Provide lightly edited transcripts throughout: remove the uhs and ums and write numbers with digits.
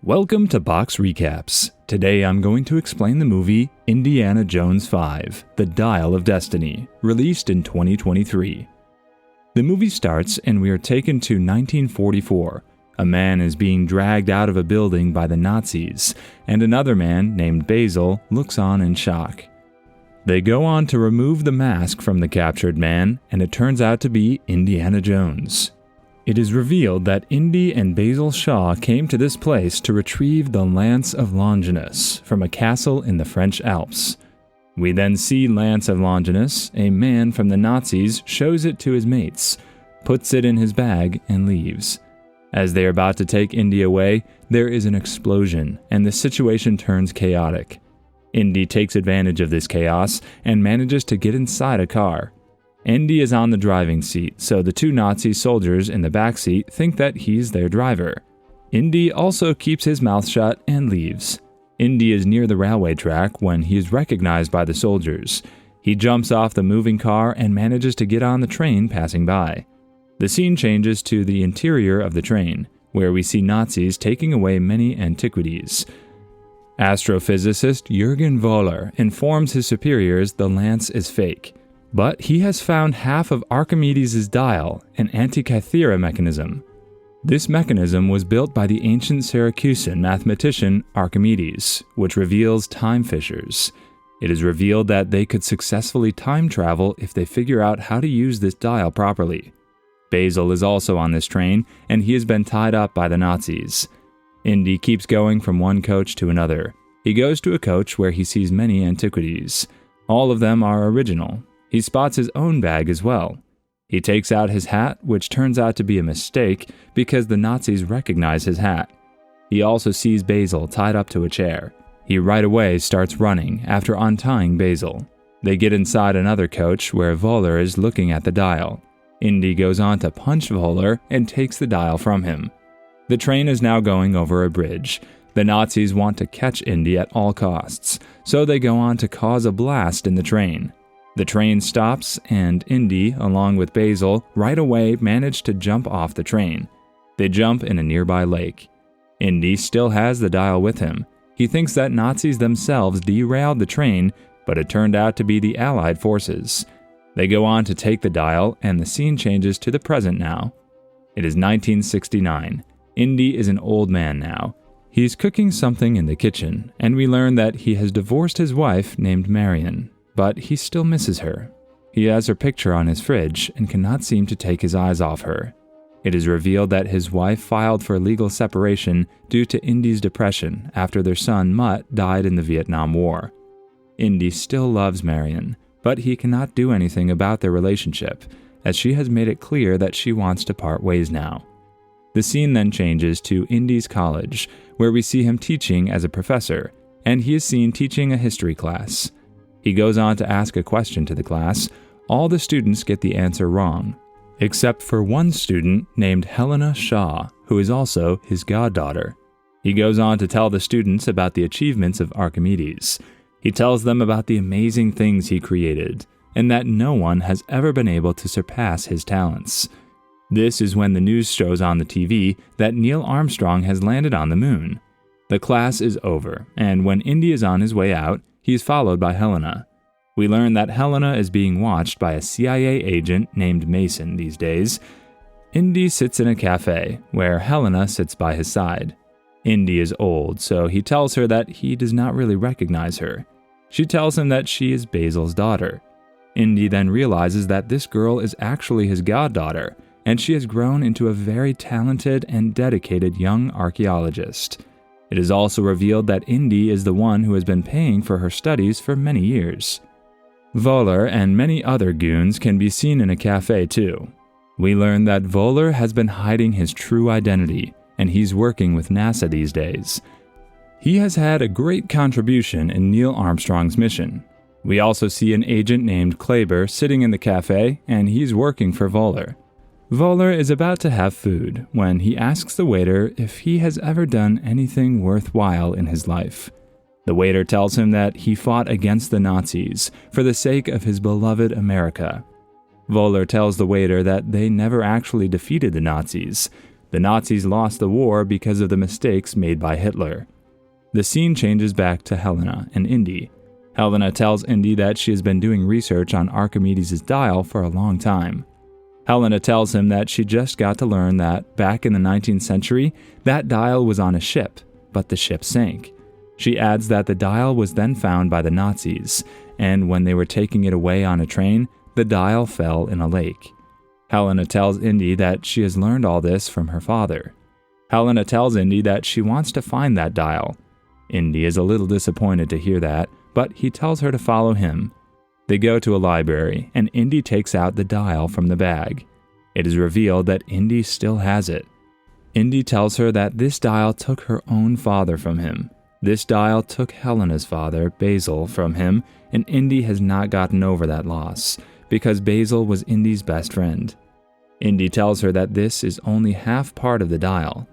Welcome to Box Recaps. Today I'm going to explain the movie Indiana Jones 5: The Dial of Destiny, released in 2023. The movie starts and we are taken to 1944. A man is being dragged out of a building by the Nazis, and another man named Basil looks on in shock. They go on to remove the mask from the captured man, and it turns out to be Indiana Jones. It is revealed that Indy and Basil Shaw came to this place to retrieve the Lance of Longinus from a castle in the French Alps. We then see Lance of Longinus, a man from the Nazis, shows it to his mates, puts it in his bag, and leaves. As they are about to take Indy away, there is an explosion, and the situation turns chaotic. Indy takes advantage of this chaos and manages to get inside a car. Indy is on the driving seat, so the two Nazi soldiers in the back seat think that he's their driver. Indy also keeps his mouth shut and leaves. Indy is near the railway track when he is recognized by the soldiers. He jumps off the moving car and manages to get on the train passing by. The scene changes to the interior of the train, where we see Nazis taking away many antiquities. Astrophysicist Jürgen Wöhler informs his superiors the lance is fake. But he has found half of Archimedes' dial, an Antikythera mechanism. This mechanism was built by the ancient Syracusan mathematician Archimedes, which reveals time fissures. It is revealed that they could successfully time travel if they figure out how to use this dial properly. Basil is also on this train, and he has been tied up by the Nazis. Indy keeps going from one coach to another. He goes to a coach where he sees many antiquities. All of them are original. He spots his own bag as well. He takes out his hat, which turns out to be a mistake because the Nazis recognize his hat. He also sees Basil tied up to a chair. He right away starts running after untying Basil. They get inside another coach where Wöhler is looking at the dial. Indy goes on to punch Wöhler and takes the dial from him. The train is now going over a bridge. The Nazis want to catch Indy at all costs, so they go on to cause a blast in the train. The train stops, and Indy, along with Basil, right away manage to jump off the train. They jump in a nearby lake. Indy still has the dial with him. He thinks that Nazis themselves derailed the train, but it turned out to be the Allied forces. They go on to take the dial, and the scene changes to the present now. It is 1969. Indy is an old man now. He's cooking something in the kitchen, and we learn that he has divorced his wife named Marion. But he still misses her. He has her picture on his fridge and cannot seem to take his eyes off her. It is revealed that his wife filed for legal separation due to Indy's depression after their son Mutt died in the Vietnam War. Indy still loves Marion, but he cannot do anything about their relationship, as she has made it clear that she wants to part ways now. The scene then changes to Indy's college, where we see him teaching as a professor, and he is seen teaching a history class. He goes on to ask a question to the class. All the students get the answer wrong, except for one student named Helena Shaw, who is also his goddaughter. He goes on to tell the students about the achievements of Archimedes. He tells them about the amazing things he created, and that no one has ever been able to surpass his talents. This is when the news shows on the TV that Neil Armstrong has landed on the moon. The class is over, and when Indy is on his way out, he is followed by Helena. We learn that Helena is being watched by a CIA agent named Mason these days. Indy sits in a cafe, where Helena sits by his side. Indy is old, so he tells her that he does not really recognize her. She tells him that she is Basil's daughter. Indy then realizes that this girl is actually his goddaughter, and she has grown into a very talented and dedicated young archaeologist. It is also revealed that Indy is the one who has been paying for her studies for many years. Wöhler and many other goons can be seen in a cafe too. We learn that Wöhler has been hiding his true identity, and he's working with NASA these days. He has had a great contribution in Neil Armstrong's mission. We also see an agent named Kleber sitting in the cafe, and he's working for Wöhler. Wöhler is about to have food when he asks the waiter if he has ever done anything worthwhile in his life. The waiter tells him that he fought against the Nazis for the sake of his beloved America. Wöhler tells the waiter that they never actually defeated the Nazis. The Nazis lost the war because of the mistakes made by Hitler. The scene changes back to Helena and Indy. Helena tells Indy that she has been doing research on Archimedes' dial for a long time. Helena tells him that she just got to learn that back in the 19th century, that dial was on a ship, but the ship sank. She adds that the dial was then found by the Nazis, and when they were taking it away on a train, the dial fell in a lake. Helena tells Indy that she has learned all this from her father. Helena tells Indy that she wants to find that dial. Indy is a little disappointed to hear that, but he tells her to follow him. They go to a library, and Indy takes out the dial from the bag. It is revealed that Indy still has it. Indy tells her that this dial took her own father from him. This dial took Helena's father, Basil, from him, and Indy has not gotten over that loss, because Basil was Indy's best friend. Indy tells her that this is only half part of the dial.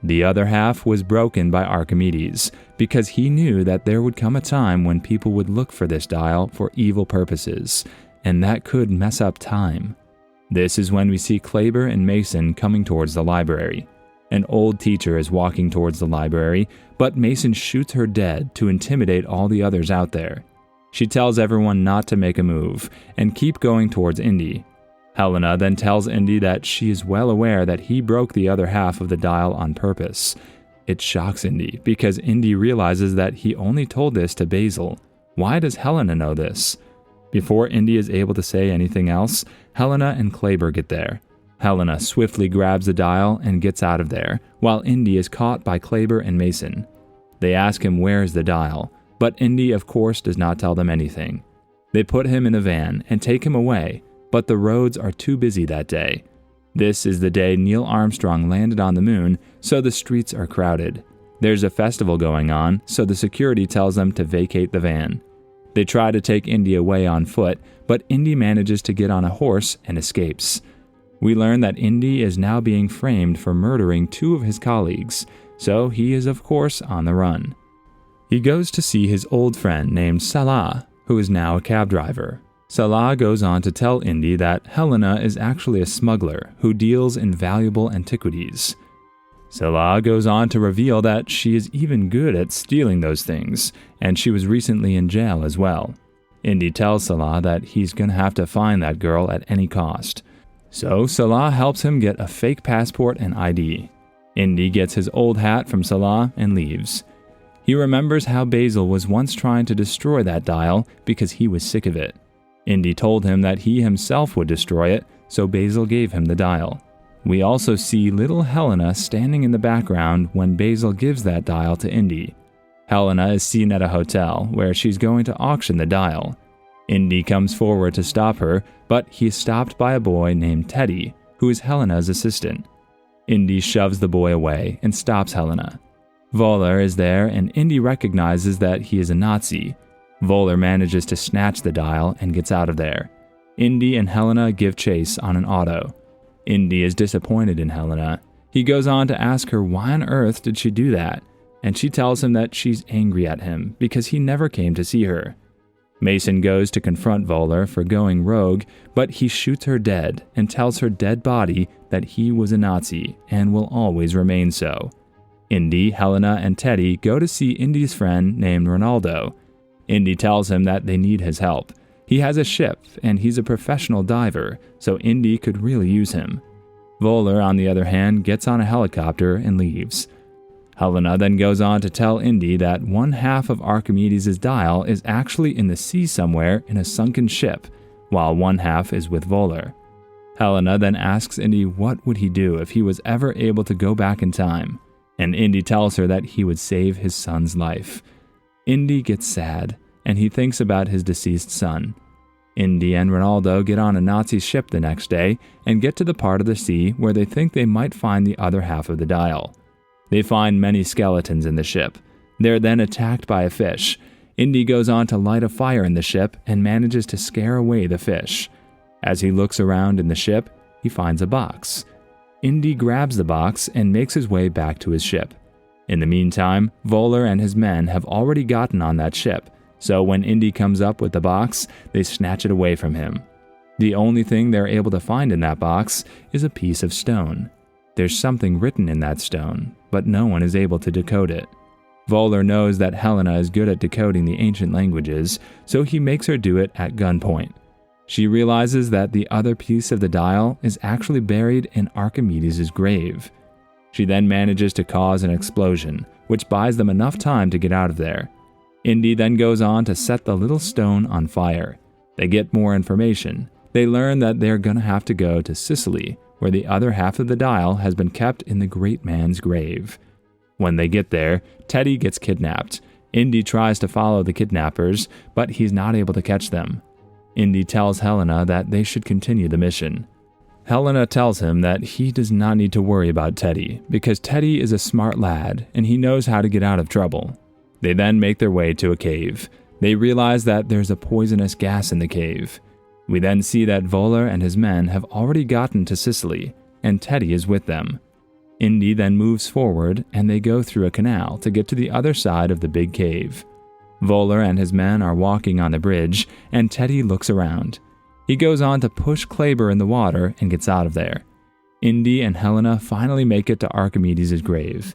The other half was broken by Archimedes, because he knew that there would come a time when people would look for this dial for evil purposes, and that could mess up time. This is when we see Kleber and Mason coming towards the library. An old teacher is walking towards the library, but Mason shoots her dead to intimidate all the others out there. She tells everyone not to make a move, and keep going towards Indy. Helena then tells Indy that she is well aware that he broke the other half of the dial on purpose. It shocks Indy, because Indy realizes that he only told this to Basil. Why does Helena know this? Before Indy is able to say anything else, Helena and Kleber get there. Helena swiftly grabs the dial and gets out of there, while Indy is caught by Kleber and Mason. They ask him where's the dial, but Indy of course does not tell them anything. They put him in a van and take him away, but the roads are too busy that day. This is the day Neil Armstrong landed on the moon, so the streets are crowded. There's a festival going on, so the security tells them to vacate the van. They try to take Indy away on foot, but Indy manages to get on a horse and escapes. We learn that Indy is now being framed for murdering 2 of his colleagues, so he is of course on the run. He goes to see his old friend named Salah, who is now a cab driver. Salah goes on to tell Indy that Helena is actually a smuggler who deals in valuable antiquities. Salah goes on to reveal that she is even good at stealing those things, and she was recently in jail as well. Indy tells Salah that he's gonna have to find that girl at any cost. So Salah helps him get a fake passport and ID. Indy gets his old hat from Salah and leaves. He remembers how Basil was once trying to destroy that dial because he was sick of it. Indy told him that he himself would destroy it, so Basil gave him the dial. We also see little Helena standing in the background when Basil gives that dial to Indy. Helena is seen at a hotel where she's going to auction the dial. Indy comes forward to stop her, but he is stopped by a boy named Teddy, who is Helena's assistant. Indy shoves the boy away and stops Helena. Voller is there, and Indy recognizes that he is a Nazi. Voller manages to snatch the dial and gets out of there. Indy and Helena give chase on an auto. Indy is disappointed in Helena. He goes on to ask her why on earth did she do that, and she tells him that she's angry at him because he never came to see her. Mason goes to confront Voller for going rogue, but he shoots her dead and tells her dead body that he was a Nazi and will always remain so. Indy, Helena, and Teddy go to see Indy's friend named Ronaldo. Indy tells him that they need his help. He has a ship, and he's a professional diver, so Indy could really use him. Voller, on the other hand, gets on a helicopter and leaves. Helena then goes on to tell Indy that one half of Archimedes' dial is actually in the sea somewhere in a sunken ship, while one half is with Voller. Helena then asks Indy what would he do if he was ever able to go back in time, and Indy tells her that he would save his son's life. Indy gets sad, and he thinks about his deceased son. Indy and Ronaldo get on a Nazi ship the next day and get to the part of the sea where they think they might find the other half of the dial. They find many skeletons in the ship. They're then attacked by a fish. Indy goes on to light a fire in the ship and manages to scare away the fish. As he looks around in the ship, he finds a box. Indy grabs the box and makes his way back to his ship. In the meantime, Voller and his men have already gotten on that ship, so when Indy comes up with the box, they snatch it away from him. The only thing they're able to find in that box is a piece of stone. There's something written in that stone, but no one is able to decode it. Voller knows that Helena is good at decoding the ancient languages, so he makes her do it at gunpoint. She realizes that the other piece of the dial is actually buried in Archimedes' grave. She then manages to cause an explosion, which buys them enough time to get out of there. Indy then goes on to set the little stone on fire. They get more information. They learn that they're gonna have to go to Sicily, where the other half of the dial has been kept in the great man's grave. When they get there, Teddy gets kidnapped. Indy tries to follow the kidnappers, but he's not able to catch them. Indy tells Helena that they should continue the mission. Helena tells him that he does not need to worry about Teddy, because Teddy is a smart lad and he knows how to get out of trouble. They then make their way to a cave. They realize that there's a poisonous gas in the cave. We then see that Voller and his men have already gotten to Sicily, and Teddy is with them. Indy then moves forward, and they go through a canal to get to the other side of the big cave. Voller and his men are walking on the bridge, and Teddy looks around. He goes on to push Kleber in the water and gets out of there. Indy and Helena finally make it to Archimedes' grave.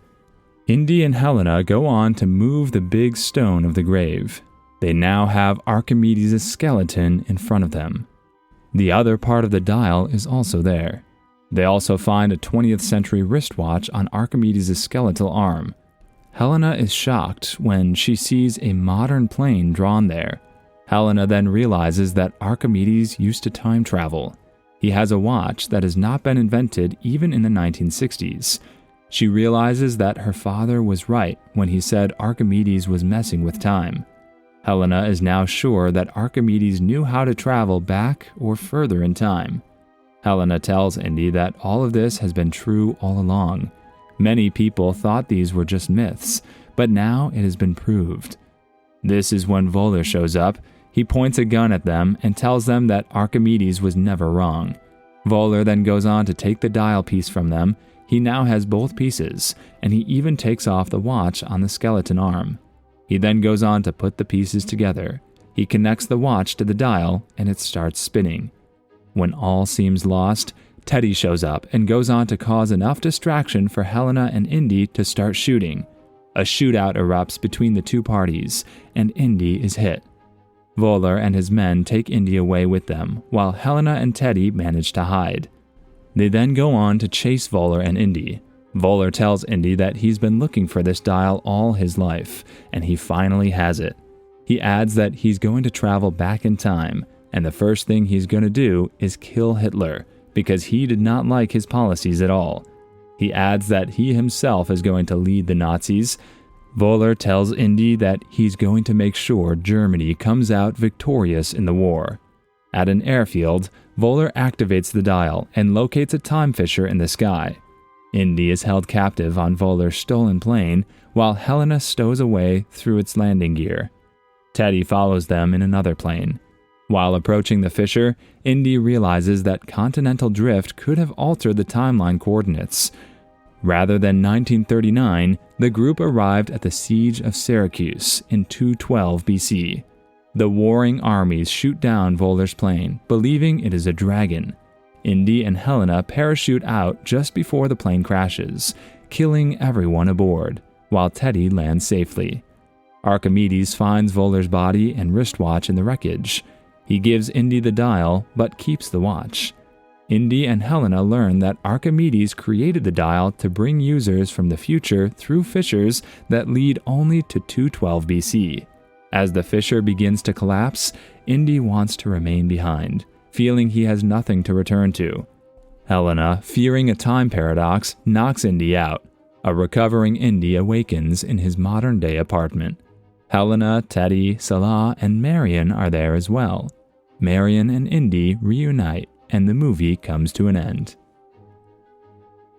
Indy and Helena go on to move the big stone of the grave. They now have Archimedes' skeleton in front of them. The other part of the dial is also there. They also find a 20th century wristwatch on Archimedes' skeletal arm. Helena is shocked when she sees a modern plane drawn there. Helena then realizes that Archimedes used to time travel. He has a watch that has not been invented even in the 1960s. She realizes that her father was right when he said Archimedes was messing with time. Helena is now sure that Archimedes knew how to travel back or further in time. Helena tells Indy that all of this has been true all along. Many people thought these were just myths, but now it has been proved. This is when Voller shows up. He points a gun at them and tells them that Archimedes was never wrong. Voller then goes on to take the dial piece from them. He now has both pieces, and he even takes off the watch on the skeleton arm. He then goes on to put the pieces together. He connects the watch to the dial, and it starts spinning. When all seems lost, Teddy shows up and goes on to cause enough distraction for Helena and Indy to start shooting. A shootout erupts between the two parties, and Indy is hit. Voller and his men take Indy away with them, while Helena and Teddy manage to hide. They then go on to chase Voller and Indy. Voller tells Indy that he's been looking for this dial all his life, and he finally has it. He adds that he's going to travel back in time, and the first thing he's going to do is kill Hitler, because he did not like his policies at all. He adds that he himself is going to lead the Nazis. Voller tells Indy that he's going to make sure Germany comes out victorious in the war. At an airfield, Voller activates the dial and locates a time fisher in the sky. Indy is held captive on Voller's stolen plane, while Helena stows away through its landing gear. Teddy follows them in another plane. While approaching the fissure, Indy realizes that continental drift could have altered the timeline coordinates. Rather than 1939, the group arrived at the siege of Syracuse in 212 BC. The warring armies shoot down Voller's plane, believing it is a dragon. Indy and Helena parachute out just before the plane crashes, killing everyone aboard, while Teddy lands safely. Archimedes finds Voller's body and wristwatch in the wreckage. He gives Indy the dial, but keeps the watch. Indy and Helena learn that Archimedes created the dial to bring users from the future through fissures that lead only to 212 BC. As the fissure begins to collapse, Indy wants to remain behind, feeling he has nothing to return to. Helena, fearing a time paradox, knocks Indy out. A recovering Indy awakens in his modern-day apartment. Helena, Teddy, Salah, and Marion are there as well. Marion and Indy reunite, and the movie comes to an end.